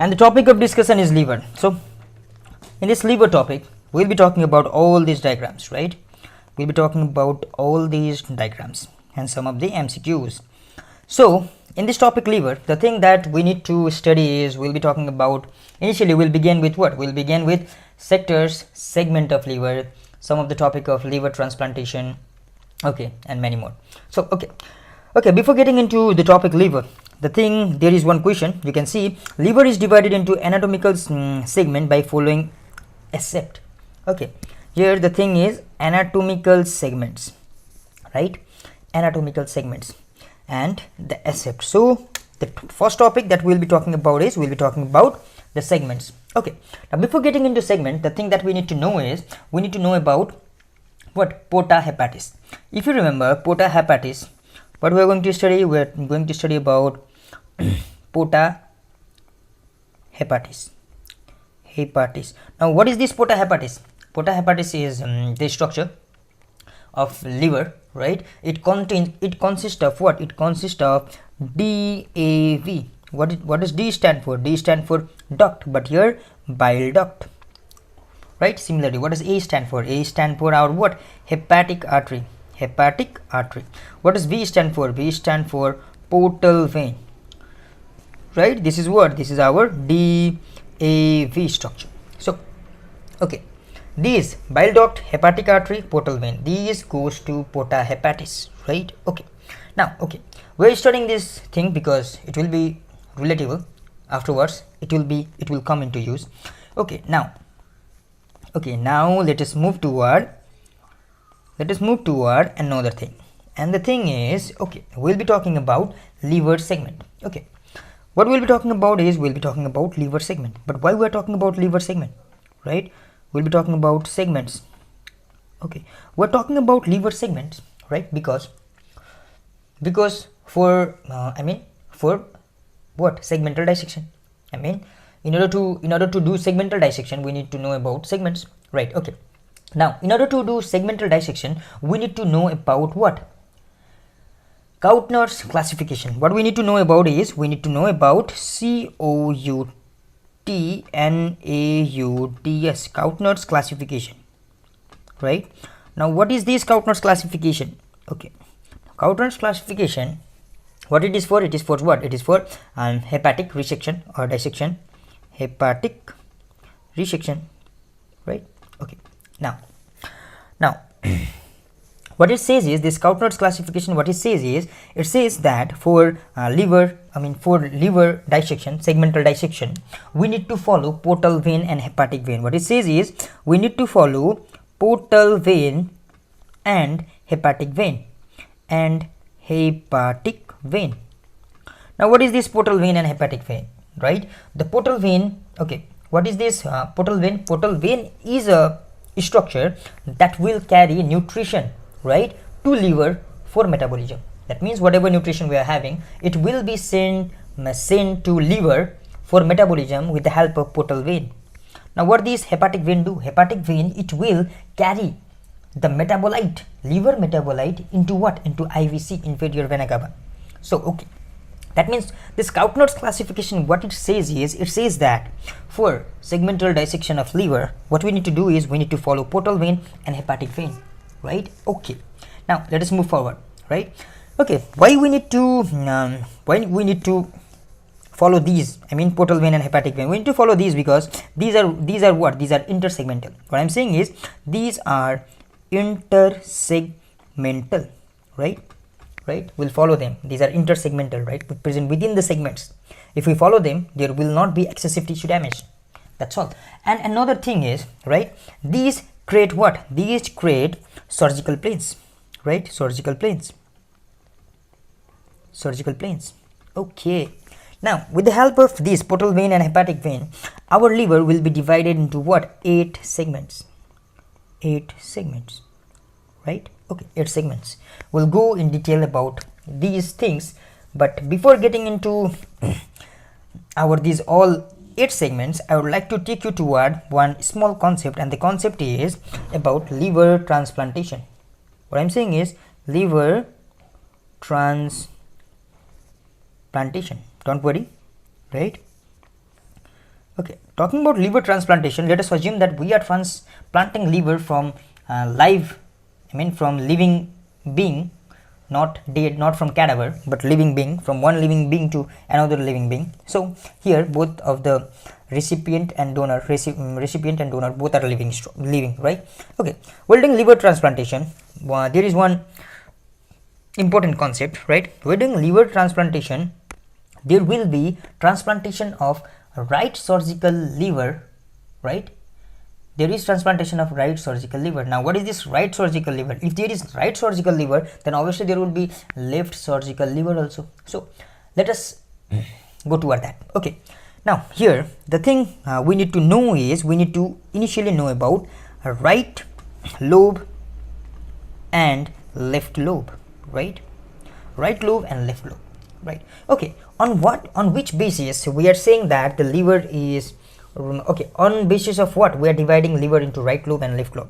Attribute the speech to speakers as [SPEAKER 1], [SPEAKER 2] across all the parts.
[SPEAKER 1] and the topic of discussion is liver. So in this liver topic, we'll be talking about all these diagrams, right? We'll be talking about all these diagrams and some of the MCQs. So in this topic liver, the thing that we need to study is, we'll be talking about, initially we'll begin with what? We'll begin with sectors, segment of liver, some of the topic of liver transplantation, okay, and many more. So okay, before getting into the topic liver, the thing, there is one question. You can see liver is divided into anatomical segment by following accept. Okay, here the thing is anatomical segments, right? Anatomical segments and the accept. So the first topic that we'll be talking about is, we'll be talking about the segments. Okay, now before getting into segment, the thing that we need to know is, we need to know about what? Porta hepatis. If you remember porta hepatis, what we are going to study? We are going to study about porta hepatis. Now what is this porta hepatis? Porta hepatis is the structure of liver, right? It consists of what? It consists of DAV. What does D stand for? D stand for duct, but here bile duct, right? Similarly, what does A stand for? A stand for our what? Hepatic artery. What does V stand for? V stand for portal vein, right? This is what? This is our DAV structure. So okay, these bile duct, hepatic artery, portal vein, these goes to porta hepatis, right? Okay, now we're studying this thing because it will be relatable afterwards. It will come into use. Okay, now let us move toward another thing, and the thing is, okay, we'll be talking about liver segment. Okay, what we'll be talking about is, we'll be talking about liver segment. But why we're talking about liver segment, right? We'll be talking about segments. Okay, we're talking about liver segments, right? Because for for what? Segmental dissection. In order to do segmental dissection, we need to know about segments, right? Okay, now in order to do segmental dissection, we need to know about what? Kautner's classification. What we need to know about is, we need to know about COUTNAUDS, Kautner's classification, right? Now what is this Kautner's classification? Okay, Kautner's classification, what it is for? It is for what? It is for hepatic resection or dissection. Hepatic resection, right? Okay, now what it says is, this Kautner's classification, what it says is, it says that for liver dissection, segmental dissection, we need to follow portal vein and hepatic vein. What it says is, we need to follow portal vein and hepatic vein Now what is this portal vein and hepatic vein, right? The portal vein, okay, what is this portal vein? Portal vein is a structure that will carry nutrition, right, to liver for metabolism. That means whatever nutrition we are having, it will be sent to liver for metabolism with the help of portal vein. Now what this hepatic vein do? Hepatic vein, it will carry the metabolite, liver metabolite, into what? Into IVC, inferior vena cava. So okay, that means this Kautner's classification, what it says is, it says that for segmental dissection of liver, what we need to do is, we need to follow portal vein and hepatic vein, right? Okay, now let us move forward, right? Okay, why we need to follow these? Portal vein and hepatic vein, we need to follow these because these are what? These are intersegmental. What I'm saying is, these are intersegmental, right? We'll follow them. These are intersegmental, right? Present within the segments. If we follow them, there will not be excessive tissue damage. That's all. And another thing is, right, these create what? These create surgical planes, right? Surgical planes. Okay, now with the help of this portal vein and hepatic vein, our liver will be divided into what? 8 segments, right? Okay, 8 segments. We'll go in detail about these things, but before getting into these all 8 segments, I would like to take you toward one small concept, and the concept is about liver transplantation. What I'm saying is liver transplantation. Don't worry, right? Okay, talking about liver transplantation, let us assume that we are transplanting liver from from living being, not dead, not from cadaver, but living being, from one living being to another living being. So here both of the recipient and donor both are living, right? Okay, while doing liver transplantation, there is one important concept, right? While doing liver transplantation, there will be transplantation of right surgical liver, right? There is transplantation of right surgical liver. Now what is this right surgical liver? If there is right surgical liver, then obviously there will be left surgical liver also. So let us go toward that. Okay, now here the thing we need to know is, we need to initially know about right lobe and left lobe, right? Right lobe and left lobe, right? Okay, on which basis we are saying that the liver is, okay, on basis of what we are dividing liver into right lobe and left lobe?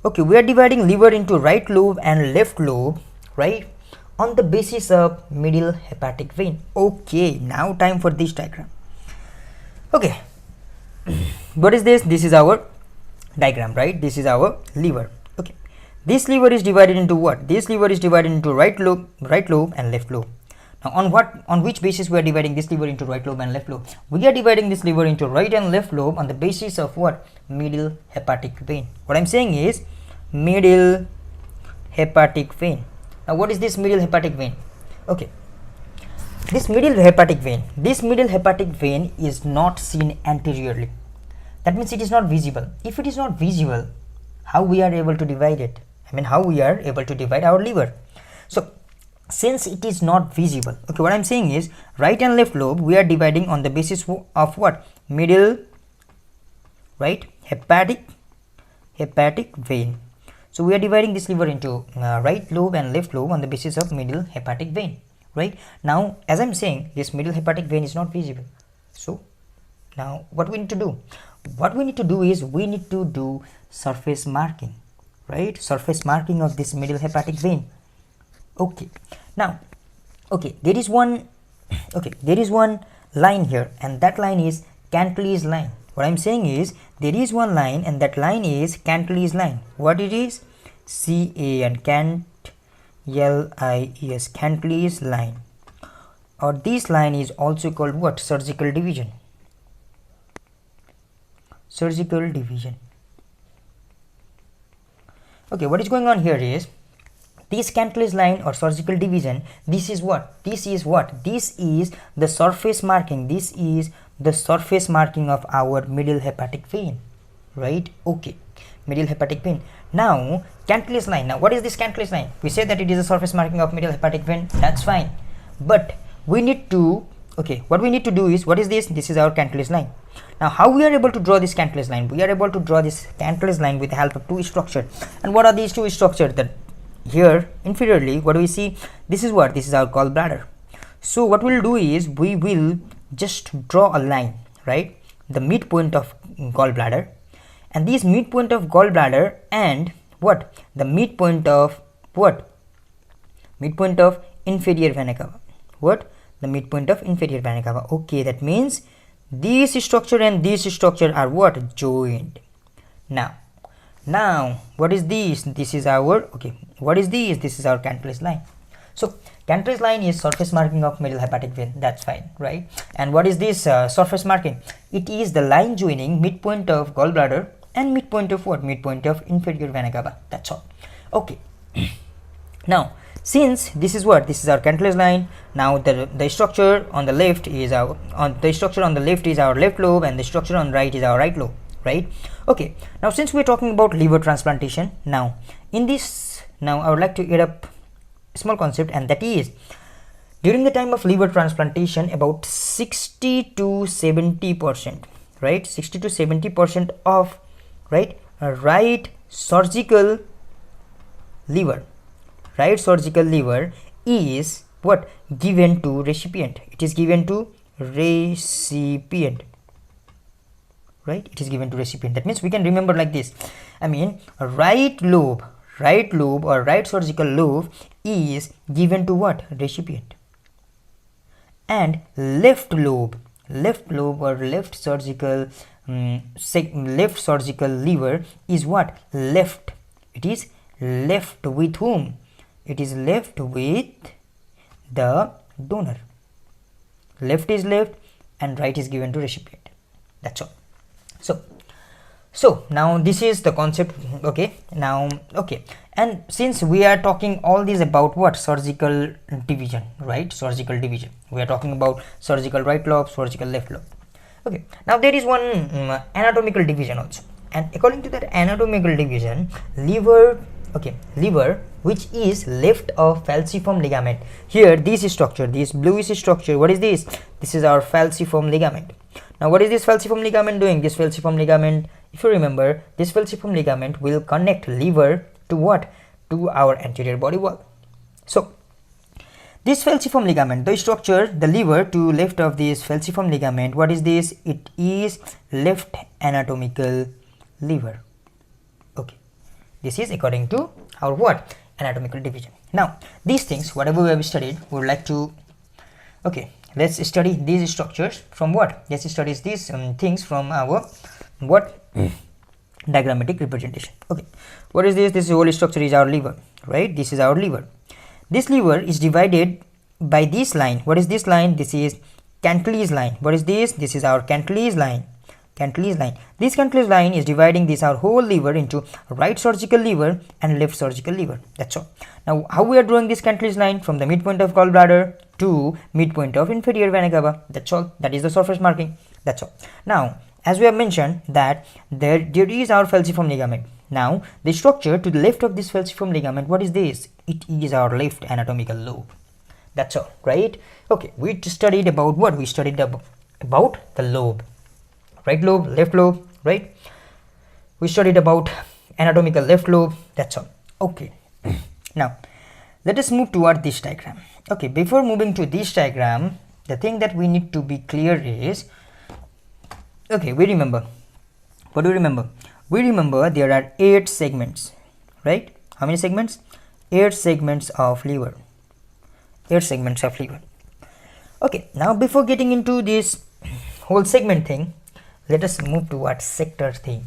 [SPEAKER 1] Okay, we are dividing liver into right lobe and left lobe, right, on the basis of middle hepatic vein. Okay, now time for this diagram. Okay, what is this? This is our diagram, right? This is our liver. Okay, this liver is divided into what? This liver is divided into right lobe and left lobe. Now on which basis we are dividing this liver into right lobe and left lobe? We are dividing this liver into right and left lobe on the basis of what? Middle hepatic vein. What I'm saying is middle hepatic vein. Now what is this middle hepatic vein? Okay, this middle hepatic vein is not seen anteriorly. That means it is not visible. If it is not visible, how we are able to divide it? How we are able to divide our liver? So since it is not visible, okay, what I'm saying is right and left lobe we are dividing on the basis of what? Middle, right, hepatic vein. So we are dividing this liver into right lobe and left lobe on the basis of middle hepatic vein, right? Now as I'm saying, this middle hepatic vein is not visible. So now what we need to do? What we need to do is we need to do surface marking, right? Surface marking of this middle hepatic vein. Okay, now okay, there is one line here, and that line is Cantalous line. What I'm saying is there is one line, and that line is Cantalous line. What it is? C-A-N, L-I-E-S, Cantalous line, or this line is also called what? Surgical division. Surgical division. Okay, what is going on here is this Cantalous line or surgical division, this is what? This is the surface marking. This is the surface marking of our middle hepatic vein, right? Okay, middle hepatic vein. Now Cantalous line. Now what is this Cantalous line? We say that it is a surface marking of middle hepatic vein. That's fine, but we need to, okay, what we need to do is, what is this? This is our Cantalous line. Now how we are able to draw this Cantalous line? We are able to draw this Cantalous line with the help of two structures. And what are these two structures? That here inferiorly, what do we see? This is what? This is our gallbladder. So what we'll do is we will just draw a line, right? The midpoint of gallbladder, and this midpoint of gallbladder, and what? The midpoint of what? Midpoint of inferior vena cava. What? The midpoint of inferior vena cava. Okay, that means this structure and this structure are what? Joined. Now what is this? This is our, okay, what is this? This is our Cantalous line. So Cantalous line is surface marking of middle hepatic vein. That's fine, right? And what is this surface marking? It is the line joining midpoint of gallbladder and midpoint of what? Midpoint of inferior vena cava. That's all. Okay. Now since this is what? This is our Cantalous line. Now the structure on the left is our left lobe, and the structure on the right is our right lobe, right? Okay, now since we're talking about liver transplantation, now in this, now I would like to add up a small concept, and that is during the time of liver transplantation, about 60 to 70%, right? 60 to 70% of, right, right surgical liver is what? Given to recipient. It is given to recipient, right? It is given to recipient. That means we can remember like this. Right lobe or right surgical lobe is given to what? Recipient. And left lobe left lobe or left surgical left surgical lever is what? Left. It is left with whom? It is left with the donor. Left is left and right is given to recipient. That's all. So now this is the concept. Okay, now okay, and since we are talking all these about what? Surgical division, right? Surgical division. We are talking about surgical right lobe, surgical left lobe. Okay, now there is one anatomical division also, and according to that anatomical division, liver, okay, liver, which is left of falciform ligament. Here this structure, this bluish structure, what is this? This is our falciform ligament. Now what is this falciform ligament doing? This falciform ligament, if you remember, this falciform ligament will connect liver to what? To our anterior body wall. So this falciform ligament, the structure, the liver to left of this falciform ligament, what is this? It is left anatomical liver. Okay, this is according to our what? Anatomical division. Now these things, whatever we have studied, we would like to, okay, let's study these structures from what? Let's study these things from our what? Diagrammatic representation. Okay, what is this? This whole structure is our liver, right? This is our liver. This liver is divided by this line. What is this line? This is Cantalous line. What is this? This is our Cantalous line. Cantalous line. This Cantalous line is dividing this our whole liver into right surgical liver and left surgical liver. That's all. Now how we are drawing this Cantalous line? From the midpoint of gallbladder to midpoint of inferior vena cava. That's all. That is the surface marking. That's all. Now as we have mentioned that there is our falciform ligament. Now the structure to the left of this falciform ligament, what is this? It is our left anatomical lobe. That's all, right? Okay, we studied about what? We studied about the lobe. Right lobe, left lobe, right? We studied about anatomical left lobe. That's all. Okay. Now let us move toward this diagram. Okay, before moving to this diagram, the thing that we need to be clear is, okay, we remember. What do we remember? We remember there are 8 segments, right? How many segments? 8 segments of liver. 8 segments of liver. Okay, now before getting into this whole segment thing, let us move to what? Sector thing.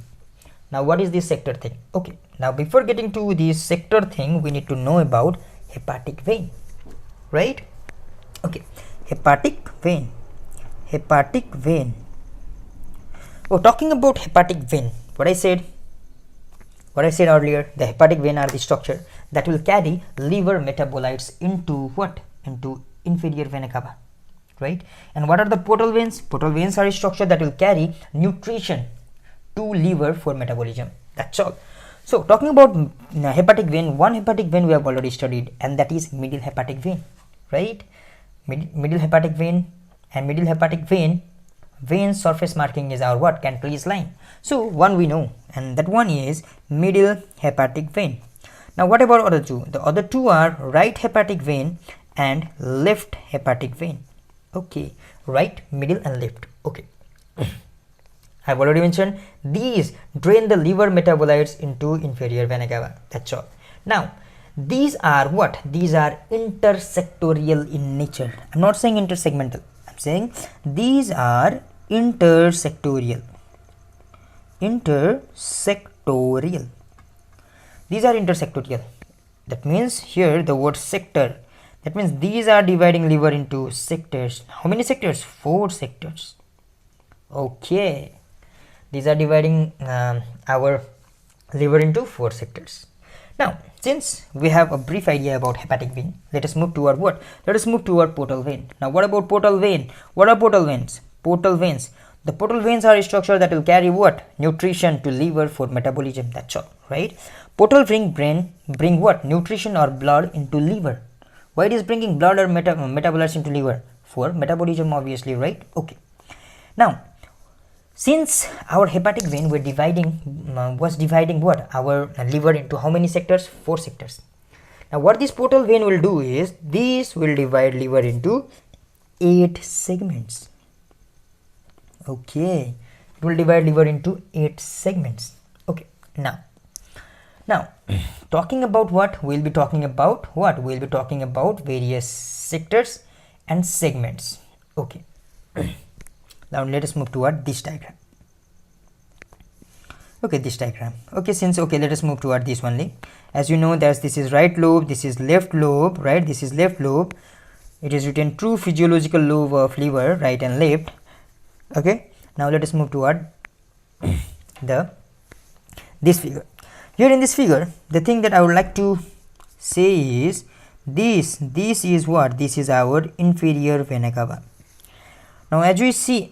[SPEAKER 1] Now what is this sector thing? Okay, now before getting to this sector thing, we need to know about hepatic vein, right? Okay, hepatic vein. Hepatic vein. Oh, talking about hepatic vein, what I said earlier, the hepatic vein are the structure that will carry liver metabolites into what? Into inferior vena cava, right? And what are the portal veins? Portal veins are a structure that will carry nutrition to liver for metabolism. That's all. So talking about hepatic vein, one hepatic vein we have already studied, and that is middle hepatic vein, right? Middle hepatic vein, and middle hepatic vein surface marking is our what? Cantalous line. So one we know, and that one is middle hepatic vein. Now what about other two? The other two are right hepatic vein and left hepatic vein. Okay, right, middle and left. Okay. I've already mentioned these drain the liver metabolites into inferior vena cava. That's all. Now these are what? These are intersectorial in nature. I'm not saying intersegmental. I'm saying these are intersectorial. Intersectorial. These are intersectorial. That means here the word sector. That means these are dividing liver into sectors. How many sectors? 4 sectors. Okay. These are dividing our liver into 4 sectors. Now, since we have a brief idea about hepatic vein, let us move toward what? Let us move toward portal vein. Now, what about portal vein? What are portal veins? Portal veins. The portal veins are a structure that will carry what? Nutrition to liver for metabolism. That's all, right? Portal vein bring what? Nutrition or blood into liver. Why it is bringing blood or metabolites into liver? For metabolism, obviously, right? Okay. Now, since our hepatic vein was dividing what? Our liver into how many sectors? 4 sectors. Now what this portal vein will do is, this will divide liver into 8 segments. Okay, it will divide liver into 8 segments. Okay, now talking about what? We'll be talking about what? We'll be talking about various sectors and segments. Okay. Now let us move toward this diagram. Okay, this diagram. Okay, let us move toward this only. As you know, that this is right lobe, this is left lobe, right? This is left lobe. It is written true physiological lobe of liver, right and left. Okay, now let us move toward this figure. Here in this figure, the thing that I would like to say is this is what? This is our inferior vena cava. Now as you see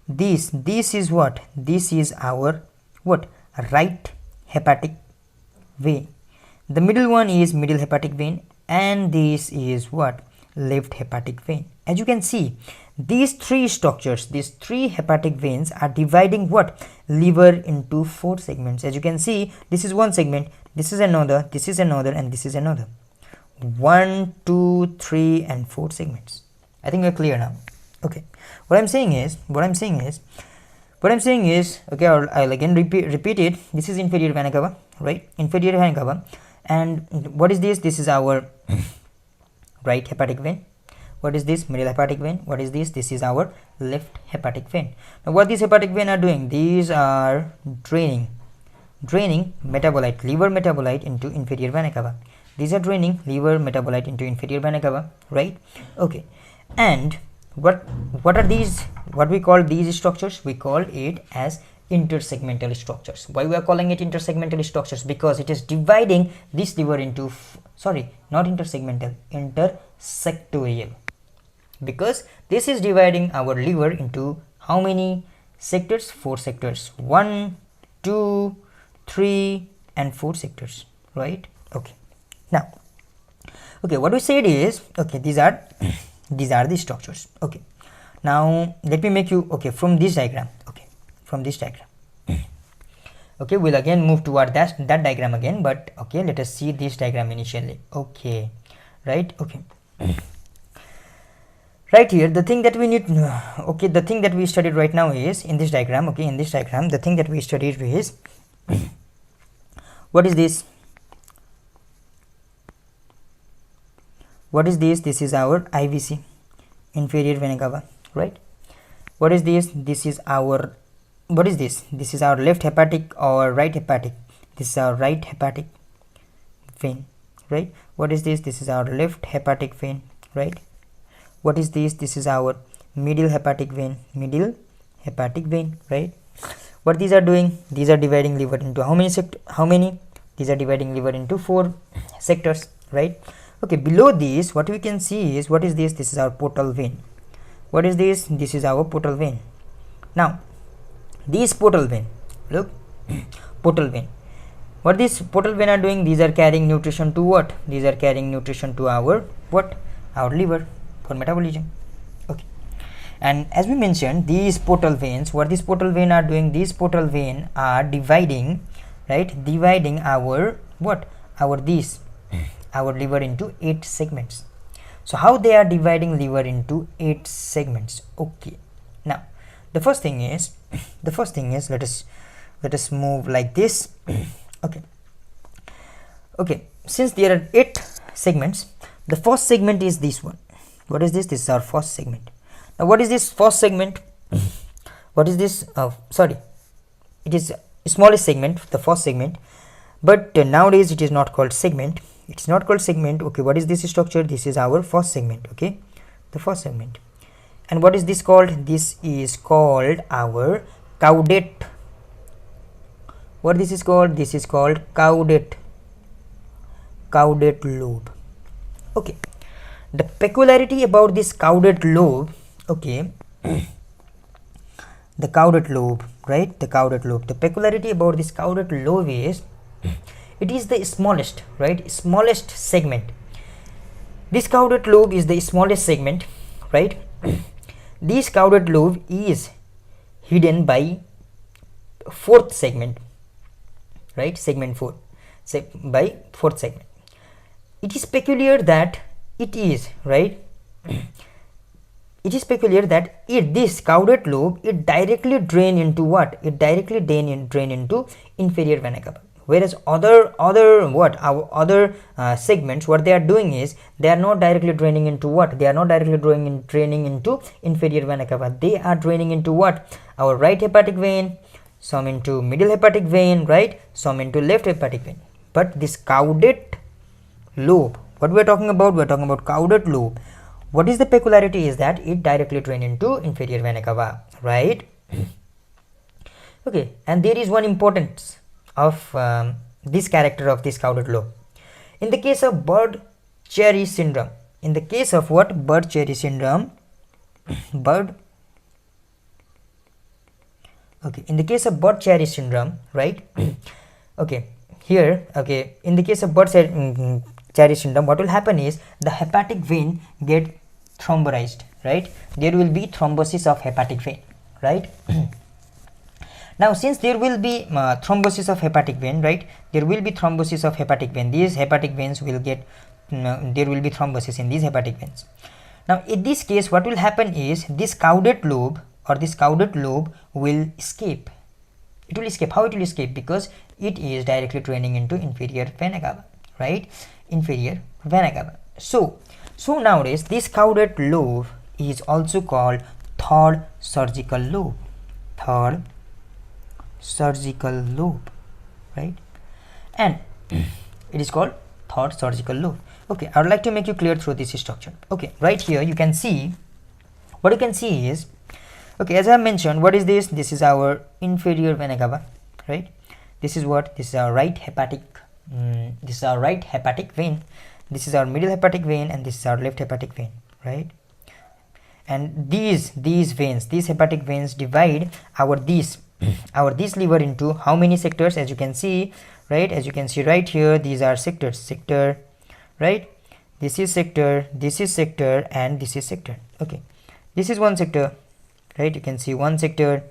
[SPEAKER 1] this is what? This is our what? Right hepatic vein. The middle one is middle hepatic vein, and this is what? Left hepatic vein. As you can see, these three structures, these three hepatic veins are dividing what? Liver into 4 segments. As you can see, this is one segment, this is another, this is another, and this is another. 1, 2, 3, and 4 segments. I think we're clear now. Okay, what I'm saying is okay, I'll again repeat it. This is inferior vena cava, right? Inferior vena cava. And what is this? This is our right hepatic vein. What is this? Middle hepatic vein. What is this? This is our left hepatic vein. Now what these hepatic vein are doing? These are draining metabolite, liver metabolite into inferior vena cava. These are draining liver metabolite into inferior vena cava, right? Okay, and what are these? What we call these structures? We call it as intersegmental structures. Why we are calling it intersegmental structures? Because it is dividing this liver into not intersegmental, intersectorial. Because this is dividing our liver into how many sectors? 4 sectors. 1, 2, 3, and 4 sectors, right? Okay, now okay, what we said is, okay, these are the structures. Okay, now let me make you, okay, from this diagram, okay, we'll again move toward that diagram again, but okay, let us see this diagram initially. Okay, right? Okay, right here, the thing that we need, okay, the thing that we studied right now is in this diagram. Okay, in this diagram, the thing that we studied is what is this? What is this? This is our IVC, inferior vena cava, right? What is this? This is our, what is this? This is our left hepatic or right hepatic. This is our right hepatic vein, right? What is this? This is our left hepatic vein, right? What is this? This is our middle hepatic vein, right? What these are doing? These are dividing liver into how many? These are dividing liver into 4 sectors, right? Okay, below this, what we can see is, what is this? This is our portal vein. What is this? This is our portal vein. Now, this portal vein, look, portal vein. What these portal vein are doing? These are carrying nutrition to what? These are carrying nutrition to our what? Our liver for metabolism. Okay, and as we mentioned, these portal veins, what these portal vein are doing? These portal vein are dividing, right? Dividing our what? Our liver into 8 segments. So how they are dividing liver into 8 segments? Okay, now the first thing is let us move like this. Okay, since there are 8 segments, the first segment is this one. What is this? This is our first segment. Now what is this first segment? What is this? It is smallest segment, the first segment, but nowadays it is not called segment. It's not called segment. Okay, what is this structure? This is our first segment. Okay, the first segment. And what is this called? This is called our caudate. What this is called? This is called caudate lobe. Okay, the peculiarity about this caudate lobe, okay, the caudate lobe, right? The caudate lobe. The peculiarity about this caudate lobe is it is the smallest, right? Smallest segment. This caudate lobe is the smallest segment, right? This caudate lobe is hidden by 4th segment, right? Segment 4, by 4th segment. It is peculiar that it is, right? It is peculiar that this caudate lobe, it directly drain into what? It directly drain into inferior vena cava. whereas other segments, what they are doing is they are not directly draining into what, they are not directly draining into inferior vena cava. They are draining into what, our right hepatic vein, some into middle hepatic vein, right, some into left hepatic vein. But this caudate lobe, what we are talking about, we are talking about caudate lobe. What is the peculiarity is that it directly drain into inferior vena cava, right? Okay, and there is one importance of this character of this caudate lobe. In the case of Bird-Cherry syndrome, in the case of what, Bird-Cherry syndrome, in the case of Bird-Cherry syndrome, right? Okay, here, okay, in the case of Bird-Cherry syndrome, what will happen is the hepatic vein get thromborized, right? There will be thrombosis of hepatic vein, right? Now, since there will be thrombosis of hepatic vein, right, there will be thrombosis of hepatic vein. These hepatic veins will get, there will be thrombosis in these hepatic veins. Now, in this case, what will happen is this caudate lobe or this caudate lobe will escape. It will escape. How it will escape? Because it is directly draining into inferior vena cava, right? Inferior vena cava. So nowadays, this caudate lobe is also called third surgical lobe. Third surgical lobe, right? And it is called third surgical lobe. Okay, I would like to make you clear through this structure. Okay, right here you can see, what you can see is, okay, as I mentioned, what is this? This is our inferior vena cava, right? This is what, this is our right hepatic, this is our right hepatic vein, this is our middle hepatic vein, and this is our left hepatic vein, right? And these veins, these hepatic veins divide our this liver into how many sectors? As you can see, right, as you can see right here, these are sectors, sector, right, this is sector, and this is sector. Okay, this is one sector, right, you can see one sector,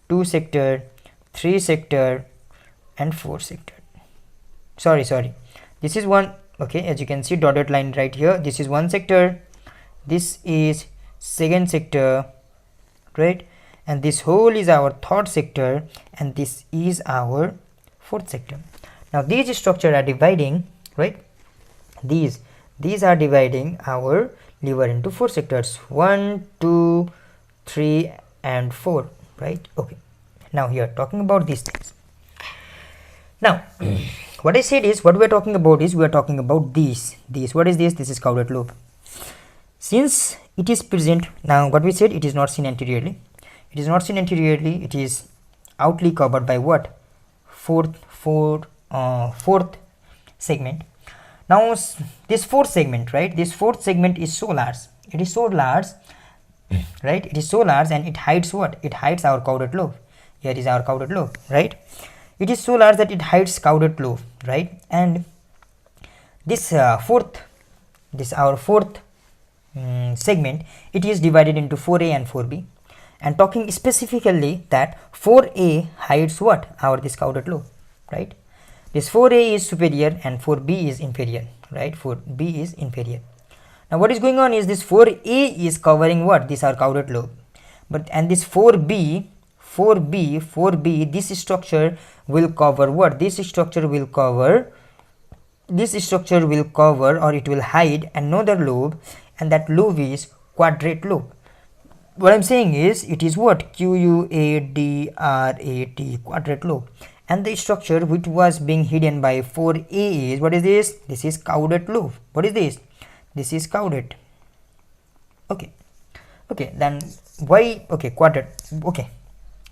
[SPEAKER 1] two sector, three sector, and four sector. Sorry, this is one. Okay, as you can see dotted line right here, this is one sector, this is second sector, right, and this whole is our third sector, and this is our fourth sector. Now these structures are dividing, right, these are dividing our liver into four sectors, 1, 2, 3, and 4, right? Okay, now here talking about these things. Now what I said is, what we are talking about is, we are talking about these what is this? This is caudate lobe. Since it is present, now what we said, it is not seen anteriorly, it is outly covered by what, fourth segment. Now this fourth segment, right, this fourth segment is so large, it is so large, right, it is so large, and it hides what, it hides our caudate lobe. Here is our caudate lobe, right, it is so large that it hides caudate lobe, right? And this our fourth segment, it is divided into 4A and 4B, and talking specifically that 4A hides what, our this caudate lobe, right? This 4A is superior and 4B is inferior, right? 4B is inferior. Now what is going on is, this 4A is covering what, this our caudate lobe, and this 4B, this structure will cover what, this structure will cover, or it will hide another lobe, and that lobe is quadrate lobe. What I'm saying is, it is what, Quadrate, quadrate lobe, and the structure which was being hidden by 4A is, what is this? This is caudate lobe. What is this? This is caudate. Okay, then why, okay, quadrate, okay,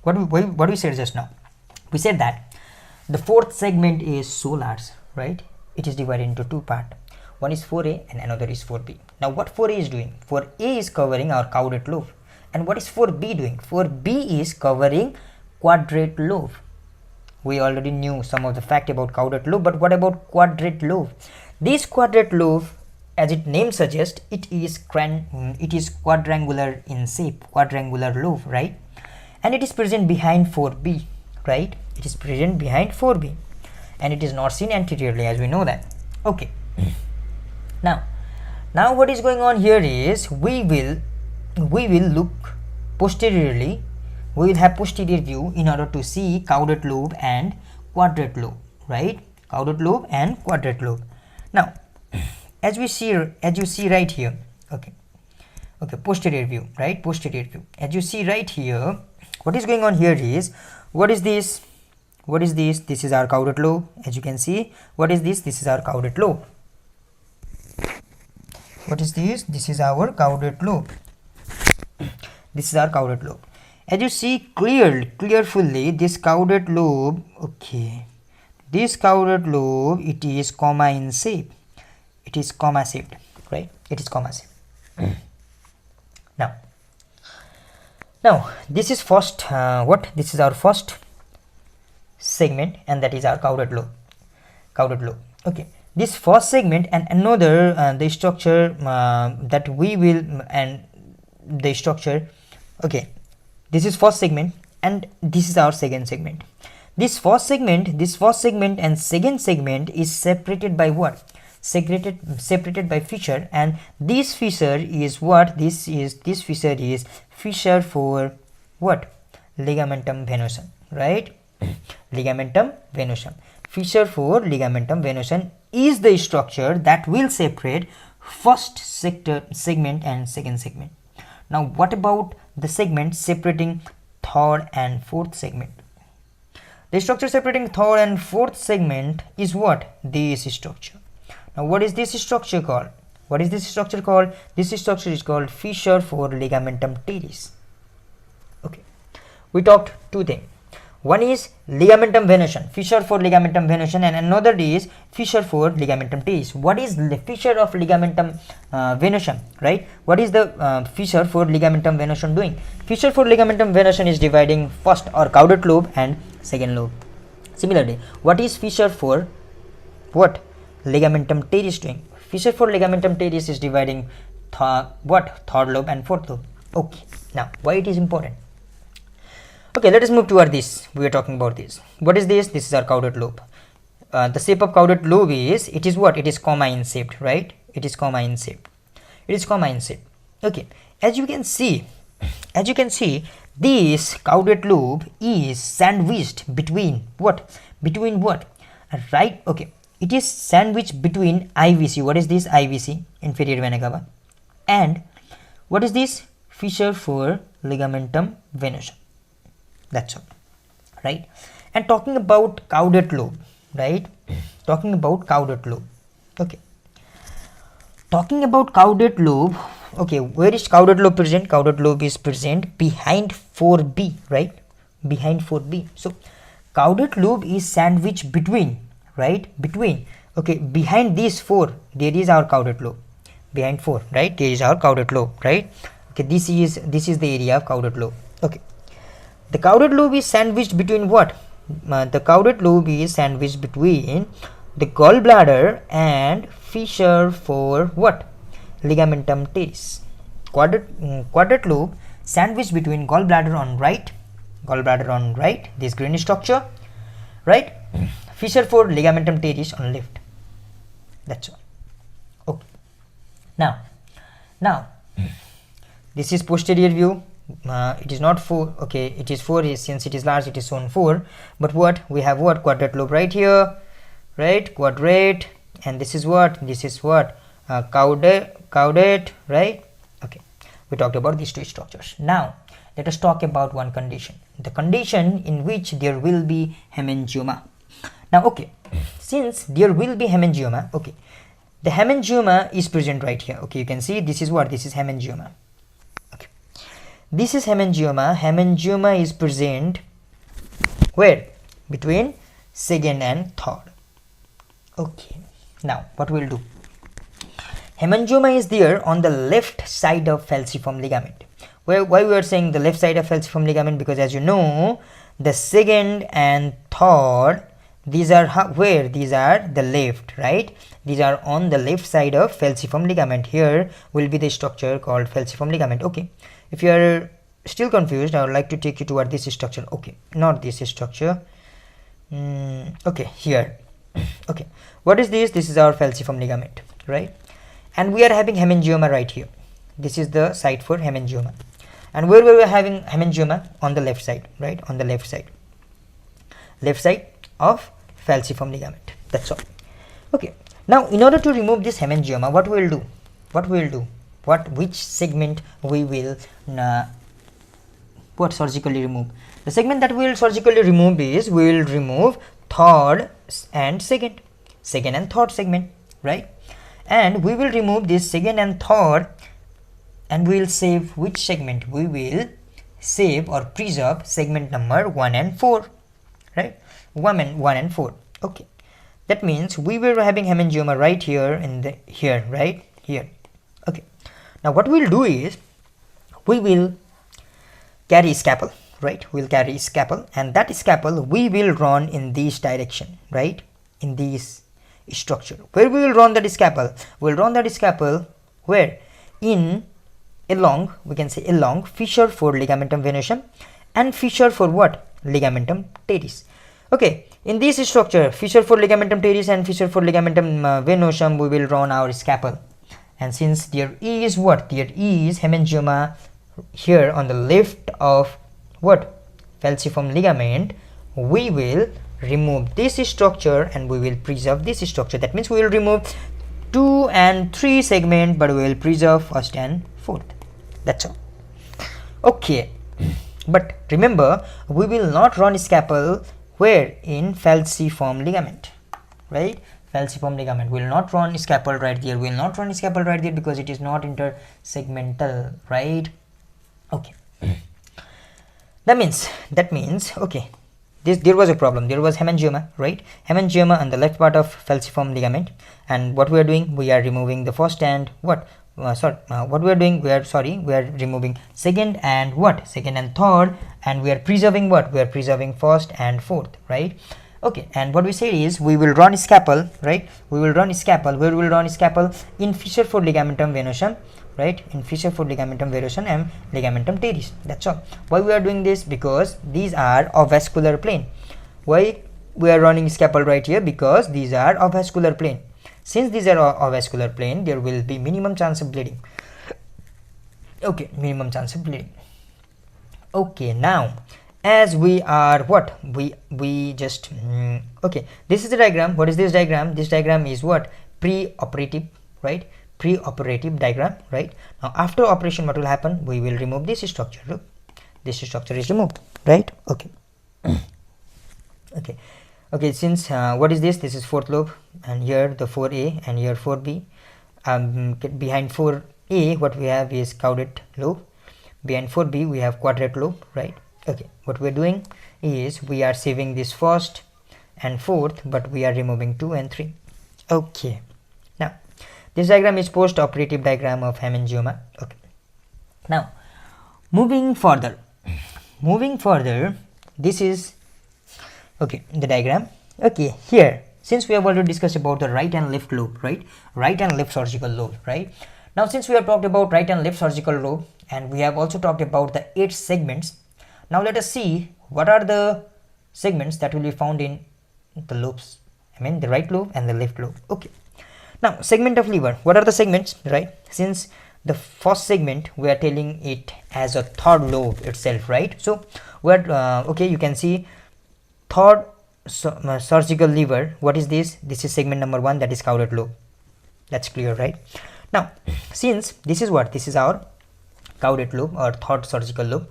[SPEAKER 1] what we said just now, we said that the fourth segment is so large, right, it is divided into two parts, one is 4A and another is 4B. Now what 4A is doing? 4A is covering our caudate lobe, and what is 4B doing? 4B is covering quadrate lobe. We already knew some of the fact about caudate lobe, but what about quadrate lobe? This quadrate lobe, as its name suggests, it is quadrangular in shape, quadrangular lobe, right? And it is present behind 4B, right? It is present behind 4B, and it is not seen anteriorly, as we know that. Okay, now what is going on here is, we will look posteriorly, we will have posterior view in order to see caudate lobe and quadrate lobe. right? Caudate lobe and quadrate lobe. Now, as you see right here, okay, posterior view, right? Posterior view. As you see right here, what is going on here is, what is this? What is this? This is our caudate lobe. As you can see, what is this? This is our caudate lobe. What is this? This is our caudate lobe. This is our caudate lobe. As you see clearly, this caudate lobe, okay, this caudate lobe, it is comma in shape. It is comma shaped, right? It is comma shaped. Now this is first this is our first segment, and that is our caudate lobe. Okay, this first segment and another the structure that we will and the structure, okay, this is first segment and this is our second segment. This first segment and second segment is separated by what? Separated by fissure, and this fissure is what? This fissure is fissure for what? Ligamentum venosum, right? Ligamentum venosum. Fissure for ligamentum venosum is the structure that will separate first segment and second segment. Now what about the segment separating third and fourth segment? The structure separating third and fourth segment is what? This structure. Now what is this structure called? What is this structure called? This structure is called fissure for ligamentum teres. Okay, we talked two things. One is ligamentum venosum, fissure for ligamentum venosum, and another is fissure for ligamentum teres. What is the fissure of ligamentum venosum, right? What is the fissure for ligamentum venosum doing? Fissure for ligamentum venosum is dividing first or caudate lobe and second lobe. Similarly, what is fissure for what? Ligamentum teres doing? Fissure for ligamentum teres is dividing third lobe and fourth lobe. Okay, now why it is important? Okay, let us move toward this. We are talking about this. What is this? This is our caudate lobe. The shape of caudate lobe is, it is what? It is comma in shaped, right? It is comma in shaped. It is comma in shaped. Okay, as you can see, this caudate lobe is sandwiched between what? Between what? Right? Okay, it is sandwiched between IVC. What is this? IVC, inferior vena cava, and what is this? Fissure for ligamentum venosum. That's all, right? And talking about caudate lobe, right? Talking about caudate lobe. Okay, talking about caudate lobe. Okay, where is caudate lobe present? Caudate lobe is present behind 4B, right? Behind 4B. So caudate lobe is sandwiched between, right? Between, okay, behind these 4 there is our caudate lobe. Behind 4, right? There is our caudate lobe, right? Okay, this is the area of caudate lobe. Okay, the caudate lobe is sandwiched between what? The caudate lobe is sandwiched between the gallbladder and fissure for what? Ligamentum teres. Quadrate lobe sandwiched between gallbladder on right, this green structure, right? Fissure for ligamentum teres on left. That's all. Okay. Now this is posterior view. It is not 4, okay, it is 4 since it is large, it is shown 4, but what we have? What? Quadrate lobe right here, right? Quadrate, and this is what? Caudate, right? Okay, we talked about these two structures. Now let us talk about one condition, the condition in which there will be hemangioma. Now, okay, since there will be hemangioma, okay, the hemangioma is present right here. Okay, you can see this is what? This is hemangioma. Okay, this is hemangioma. Hemangioma is present where? Between second and third. Okay, now what we'll do? Hemangioma is there on the left side of falciform ligament. Why we are saying the left side of falciform ligament? Because as you know, the second and third, these are where? These are the left, right? These are on the left side of falciform ligament. Here will be the structure called falciform ligament. Okay, if you are still confused, I would like to take you toward this structure. Okay, not this structure. Okay, here. Okay, what is this? This is our falciform ligament, right? And we are having hemangioma right here. This is the site for hemangioma. And where we were having hemangioma? On the left side, right? On the left side of falciform ligament. That's all. Okay, now in order to remove this hemangioma, what we will do, which segment we will surgically remove? The segment that we will surgically remove is, we will remove third and second and third segment, right? And we will remove this second and third, and we will save which segment? We will save or preserve segment number 1 and 4, right? 1 and 4. Okay, that means we were having hemangioma right here in here, right here. Okay, now what we will do is, we will carry scalpel, right? We'll carry scalpel, and that scalpel we will run in this direction, right? In this structure. Where we will run that scalpel? We'll run that scalpel where? Along, we can say along fissure for ligamentum venosum and fissure for what? Ligamentum teres. Okay, in this structure, fissure for ligamentum teres and fissure for ligamentum venosum, we will run our scalpel. And since there is what? There is hemangioma here on the left of what? Falciform ligament, we will remove this structure and we will preserve this structure. That means we will remove 2 and 3 segment, but we will preserve first and fourth. That's all. Okay, but remember, we will not run scalpel where? In falciform ligament, right? Falciform ligament, we will not run scalpel right there. We will not run scalpel right there because it is not intersegmental, right? Okay. That means okay, there was a problem. There was hemangioma, right? Hemangioma on the left part of falciform ligament, and what we are doing, we are removing the first and what? What we are doing, we are removing second and what? Second and third, and we are preserving what? We are preserving first and fourth, right? Okay, and what we say is, we will run scalpel, right? We will run scalpel. Where we will run scalpel? In fissure for ligamentum venosum, right? In fissure for ligamentum venosum and ligamentum teres. That's all. Why we are doing this? Because these are avascular plane. Why we are running scalpel right here? Because these are avascular plane. Since these are avascular plane, there will be minimum chance of bleeding. Okay, minimum chance of bleeding. Okay, now as we are what? We just okay, this is the diagram. What is this diagram? This diagram is what? Pre-operative, right? Pre-operative diagram, right? Now after operation, what will happen? We will remove this structure. Look, this structure is removed, right? Okay. Okay, since what is this? This is fourth lobe, and here the 4A and here 4B. Behind 4A, what we have is caudate lobe. Behind 4B, we have quadrate loop, right? Okay, what we're doing is, we are saving this first and fourth, but we are removing 2 and 3. Okay, now this diagram is post-operative diagram of hemangioma. Okay, now moving further, this is okay, the diagram. Okay, here, since we have already discussed about the right and left lobe, right? Right and left surgical lobe, right? Now since we have talked about right and left surgical lobe, and we have also talked about the 8 segments, now let us see what are the segments that will be found in the lobes. I mean the right lobe and the left lobe. Okay, now segment of liver, what are the segments, right? Since the first segment, we are telling it as a third lobe itself, right? So we are okay, you can see third surgical liver. What is this? This is segment number 1, that is caudate lobe. That's clear, right? Now since this is what? This is our caudate lobe or third surgical lobe.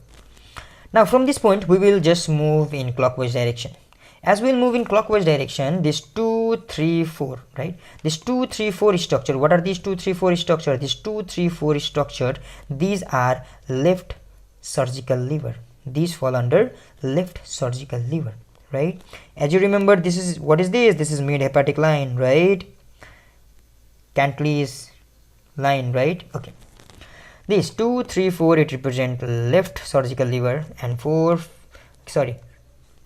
[SPEAKER 1] Now from this point, we will just move in clockwise direction. As we will move in clockwise direction, this 2, 3, 4, right? This 2, 3, 4 structure. What are these 2, 3, 4 structure? This 2, 3, 4 structure, these are left surgical liver. These fall under left surgical liver, right? As you remember, this is, what is this? This is mid hepatic line, right? Cantalous line, right? Okay. These 2, 3, 4, it represent left surgical liver, and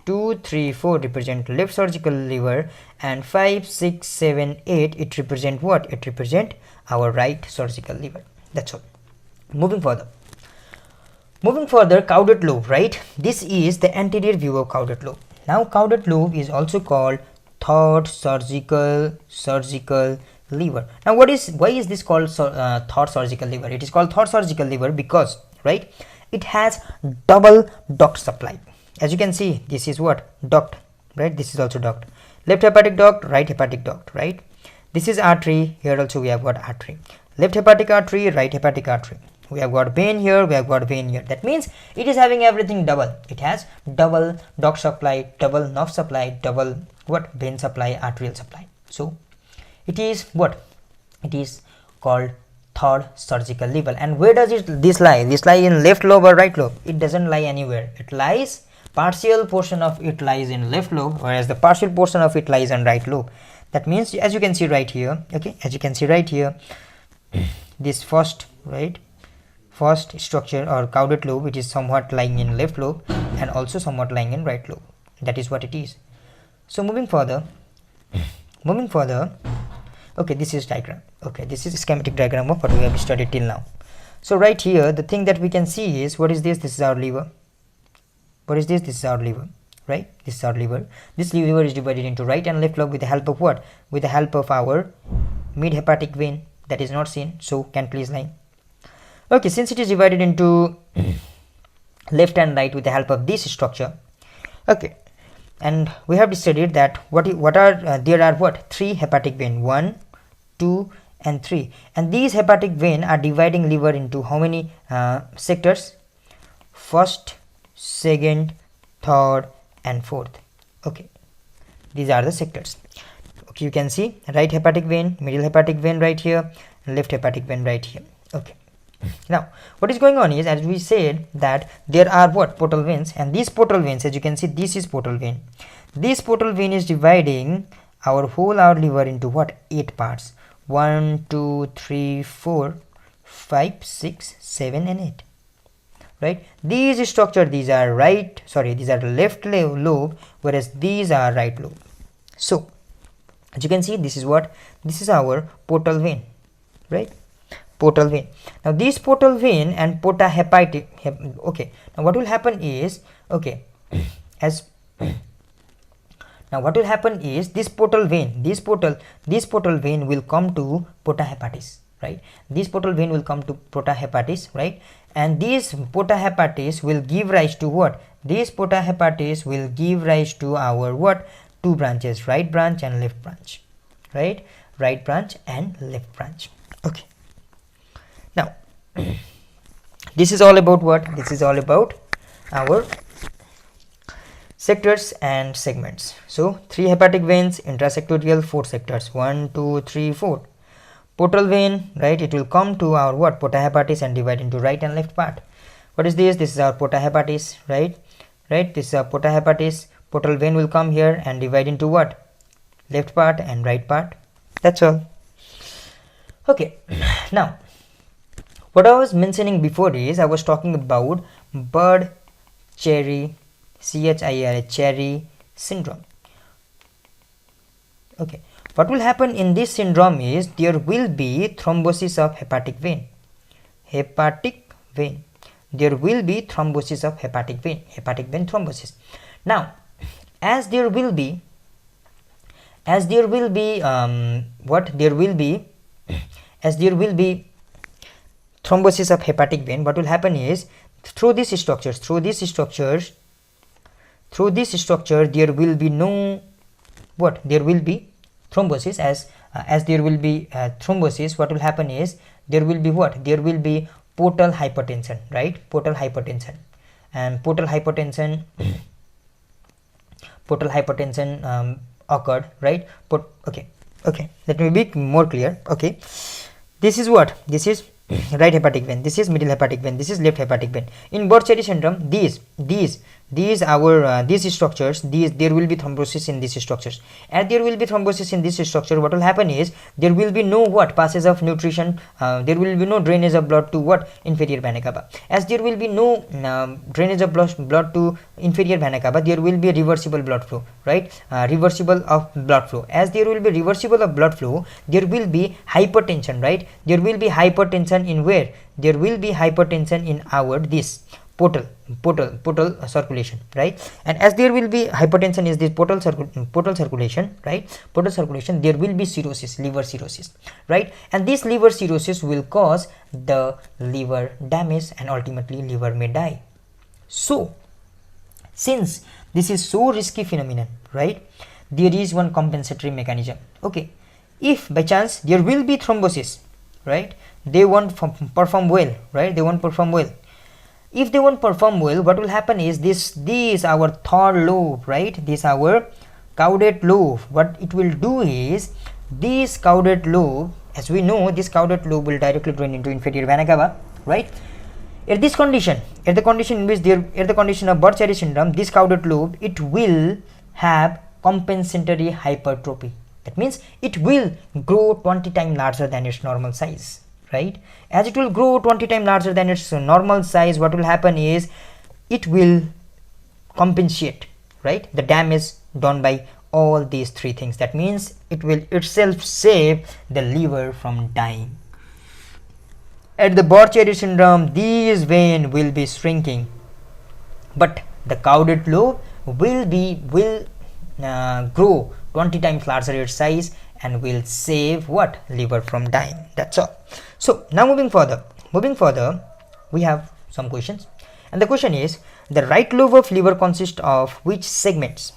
[SPEAKER 1] 2, 3, 4 represent left surgical liver, and 5, 6, 7, 8, it represent what? It represent our right surgical liver. That's all. Moving further, caudate lobe, right? This is the anterior view of caudate lobe. Now caudate lobe is also called third surgical liver. Now why is this called third surgical liver? It is called third surgical liver because, right, it has double duct supply. As you can see, this is what? Duct, right? This is also duct. Left hepatic duct, right hepatic duct, right? This is artery. Here also we have got artery. Left hepatic artery, right hepatic artery. We have got vein here, we have got vein here. That means it is having everything double. It has double duct supply, double nerve supply, double what? Vein supply, arterial supply. So it is what? It is called third surgical level. And where does this lie? This lie in left lobe or right lobe? It doesn't lie anywhere. It lies, partial portion of it lies in left lobe, whereas the partial portion of it lies on right lobe. That means, as you can see right here, okay, as you can see right here, this first structure or caudate lobe, it is somewhat lying in left lobe and also somewhat lying in right lobe. That is what it is. So moving further, okay, this is diagram. Okay, this is schematic diagram of what we have studied till now. So right here, the thing that we can see is, what is this? This is our liver. What is this? This is our liver, right? This is our liver. This liver is divided into right and left lobe with the help of what? With the help of our mid hepatic vein that is not seen. So Cantalous line. Okay, since it is divided into left and right with the help of this structure, okay, and we have studied that there are what? 3 hepatic vein, 1, 2 and 3, and these hepatic vein are dividing liver into how many sectors? First, second, third and fourth. Okay, these are the sectors. Okay, you can see right hepatic vein, middle hepatic vein right here, and left hepatic vein right here. Okay, now what is going on is, as we said, that there are what? Portal veins, and these portal veins, as you can see, this is portal vein. This portal vein is dividing our liver into what? 8 parts. 1, 2, 3, 4, 5, 6, 7 and 8. Right? These structure, these are left lobe, whereas these are right lobe. So as you can see, this is what? This is our portal vein, right? Portal vein. Now this portal vein and porta hepatic, okay, now what will happen is, okay, now what will happen is, this portal vein will come to porta hepatis, right? This portal vein will come to porta hepatis, right? And this porta hepatis will give rise to what? This porta hepatis will give rise to our what? 2 branches, right branch and left branch, right? Right branch and left branch. Okay, now this is all about what? This is all about our sectors and segments. So 3 hepatic veins, intrasectorial, 4 sectors, 1, 2, 3, 4. Portal vein, right? It will come to our what? Porta hepatis and divide into right and left part. What is this? This is our porta hepatis, right? Right? This is our porta hepatis. Portal vein will come here and divide into what? Left part and right part. That's all. Okay, now what I was mentioning before is, I was talking about bird cherry, CHIR, cherry syndrome. Okay, what will happen in this syndrome is, there will be thrombosis of hepatic vein. There will be thrombosis of hepatic vein thrombosis. Now as there will be thrombosis of hepatic vein, what will happen is, through these structures there will be no what? There will be thrombosis. As there will be thrombosis, what will happen is, there will be what? There will be portal hypertension, right? Portal hypertension, and portal hypertension occurred, right? Okay, let me be more clear. Okay, this is what? This is right hepatic vein, this is middle hepatic vein, this is left hepatic vein. In Bird-Cherry syndrome, these structures, there will be thrombosis in these structures. As there will be thrombosis in this structure, what will happen is, there will be no what? Passage of nutrition, there will be no drainage of blood to what? Inferior vena cava. As there will be no drainage of blood to inferior vena cava, there will be reversible blood flow, right? Reversible of blood flow. As there will be reversible of blood flow, there will be hypertension, right? There will be hypertension in where? There will be hypertension in our this portal circulation, right? And as there will be hypertension is this portal circulation, right? Portal circulation, there will be cirrhosis, liver cirrhosis, right? And this liver cirrhosis will cause the liver damage and ultimately liver may die. So since this is so risky phenomenon, right? there is one compensatory mechanism. Okay, if by chance there will be thrombosis, right, they won't perform well, right, they won't perform well. If they won't perform well, what will happen is this our third lobe, right, this our caudate lobe, what it will do is this caudate lobe, as we know, this caudate lobe will directly drain into inferior vena cava, right. At this condition, at the condition in which there, at the condition of Burch-Charis syndrome, this caudate lobe, it will have compensatory hypertrophy. That means it will grow 20 times larger than its normal size, right. As it will grow 20 times larger than its normal size, what will happen is it will compensate, right, the damage done by all these three things. That means it will itself save the liver from dying. At the Burch-Charis syndrome, these veins will be shrinking, but the caudate lobe will grow 20 times larger its size and will save what? Liver from dying. That's all. So now moving further, we have some questions, and the question is, the right lobe of liver consists of which segments?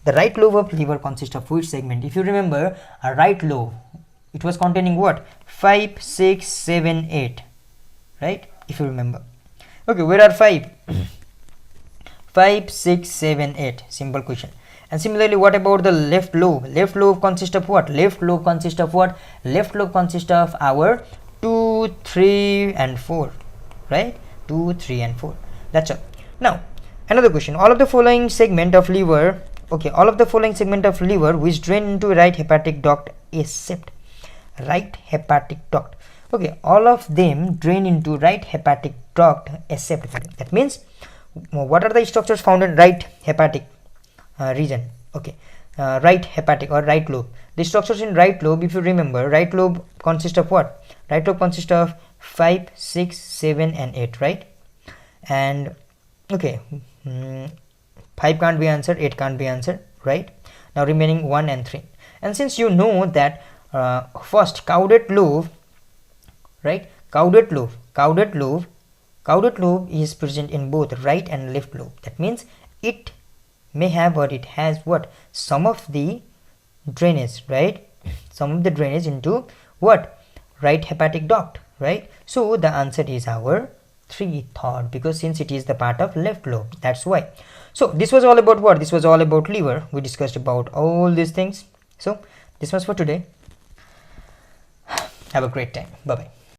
[SPEAKER 1] The right lobe of liver consists of which segment? If you remember, a right lobe, it was containing what? 5, 6, 7, 8, right? If you remember. Okay, where are 5? 5, 6, 7, 8. Simple question. And similarly, what about the left lobe? Left lobe consists of what? Left lobe consists of what? Left lobe consists of our 2, 3 and 4, right? 2, 3 and 4. That's all. Now, another question. All of the following segment of liver, okay, all of the following segment of liver which drain into right hepatic duct except right hepatic duct. Okay, all of them drain into right hepatic duct except that means what are the structures found in right hepatic region? Okay, right hepatic or right lobe. The structures in right lobe, if you remember, right lobe consists of what? Right lobe consists of 5, 6, 7 and 8, right? And okay, 5 can't be answered, 8 can't be answered, right? Now remaining 1 and 3. And since you know that first caudate lobe, right, caudate lobe is present in both right and left lobe. That means it may have, or it has what? Some of the drainage, right? Some of the drainage into what? Right hepatic duct, right? So the answer is our 3/3, because since it is the part of left lobe, that's why. So this was all about what? This was all about liver. We discussed about all these things. So this was for today. Have a great time. Bye bye.